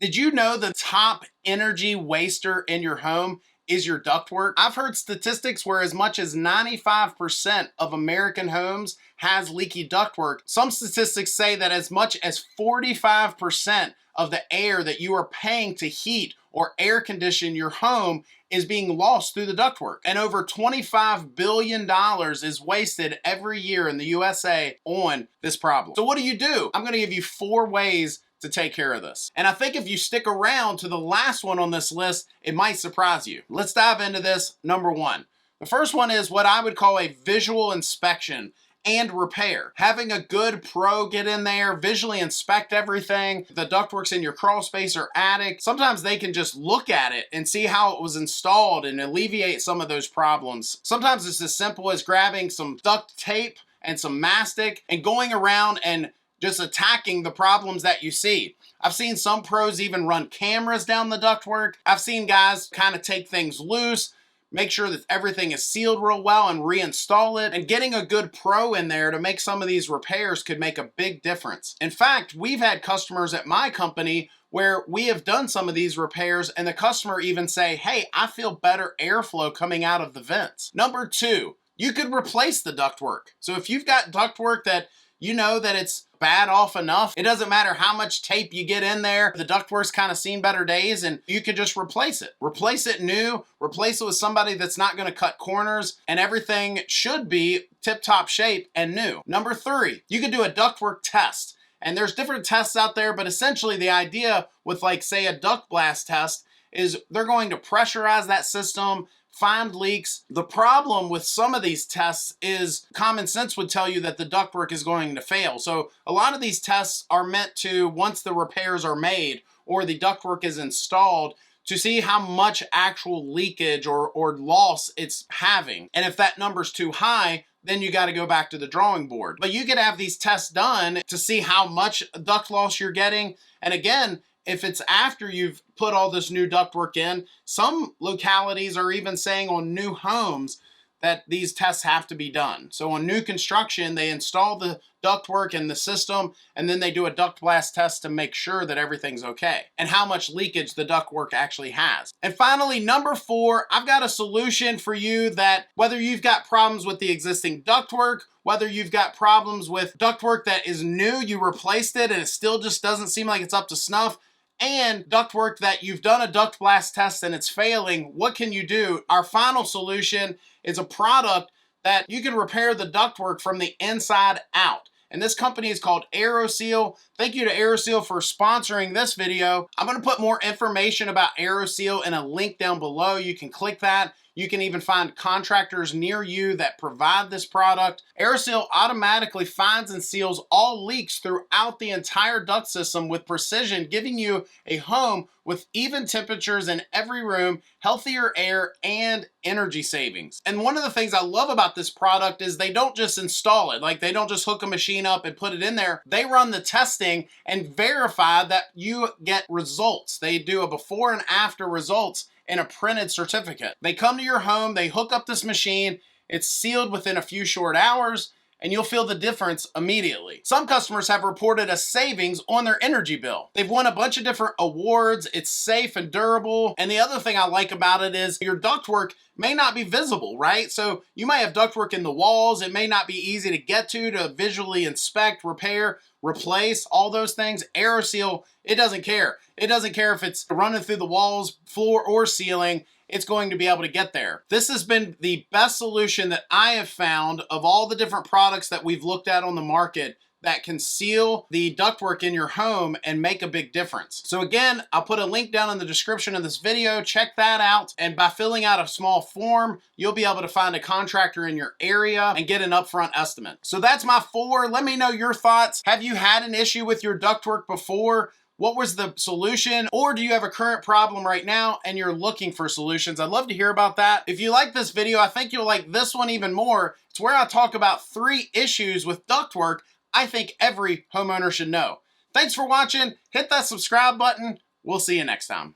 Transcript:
Did you know the top energy waster in your home is your ductwork? I've heard statistics where as much as 95% of American homes has leaky ductwork. Some statistics say that as much as 45% of the air that you are paying to heat or air condition your home is being lost through the ductwork. And over $25 billion is wasted every year in the USA on this problem. So what do? I'm gonna give you 4 ways to take care of this. And I think if you stick around to the last one on this list, it might surprise you. Let's dive into this. Number 1. The first one is what I would call a visual inspection and repair. Having a good pro get in there, visually inspect everything. The ductwork's in your crawl space or attic. Sometimes they can just look at it and see how it was installed and alleviate some of those problems. Sometimes it's as simple as grabbing some duct tape and some mastic and going around and just attacking the problems that you see. I've seen some pros even run cameras down the ductwork. I've seen guys kind of take things loose, make sure that everything is sealed real well and reinstall it. And getting a good pro in there to make some of these repairs could make a big difference. In fact, we've had customers at my company where we have done some of these repairs and the customer even say, hey, I feel better airflow coming out of the vents. Number 2, you could replace the ductwork. So if you've got ductwork that you know that it's bad off enough, it doesn't matter how much tape you get in there, the ductwork's kind of seen better days and you could just replace it. Replace it new, replace it with somebody that's not gonna cut corners, and everything should be tip-top shape and new. Number 3, you could do a ductwork test. And there's different tests out there, but essentially the idea with, like, say, a duct blast test is they're going to pressurize that system, find leaks. The problem with some of these tests is common sense would tell you that the ductwork is going to fail. So a lot of these tests are meant to, once the repairs are made or the ductwork is installed, to see how much actual leakage or loss it's having. And if that number's too high, then you got to go back to the drawing board. But you could have these tests done to see how much duct loss you're getting. And again, if it's after you've put all this new ductwork in, some localities are even saying on new homes that these tests have to be done. So on new construction, they install the ductwork in the system, and then they do a duct blast test to make sure that everything's okay and how much leakage the ductwork actually has. And finally, number 4, I've got a solution for you that whether you've got problems with the existing ductwork, whether you've got problems with ductwork that is new, you replaced it and it still just doesn't seem like it's up to snuff, and ductwork that you've done a duct blast test and it's failing, what can you do? Our final solution is a product that you can repair the ductwork from the inside out. And this company is called Aeroseal. Thank you to Aeroseal for sponsoring this video. I'm gonna put more information about Aeroseal in a link down below. You can click that. You can even find contractors near you that provide this product. Aeroseal automatically finds and seals all leaks throughout the entire duct system with precision, giving you a home with even temperatures in every room, healthier air, and energy savings. And one of the things I love about this product is they don't just install it. Like, they don't just hook a machine up and put it in there. They run the testing and verify that you get results. They do a before and after results in a printed certificate. They come to your home, they hook up this machine, it's sealed within a few short hours, and you'll feel the difference immediately. Some customers have reported a savings on their energy bill. They've won a bunch of different awards, it's safe and durable, and the other thing I like about it is your ductwork may not be visible, right? So you might have ductwork in the walls, it may not be easy to get to visually inspect, repair, replace, all those things. Aeroseal, it doesn't care. It doesn't care if it's running through the walls, floor, or ceiling. It's going to be able to get there. This has been the best solution that I have found of all the different products that we've looked at on the market that can seal the ductwork in your home and make a big difference. So again, I'll put a link down in the description of this video. Check that out. And by filling out a small form, you'll be able to find a contractor in your area and get an upfront estimate. So that's my 4. Let me know your thoughts. Have you had an issue with your ductwork before? What was the solution? Or do you have a current problem right now and you're looking for solutions? I'd love to hear about that. If you like this video, I think you'll like this one even more. It's where I talk about 3 issues with ductwork I think every homeowner should know. Thanks for watching. Hit that subscribe button. We'll see you next time.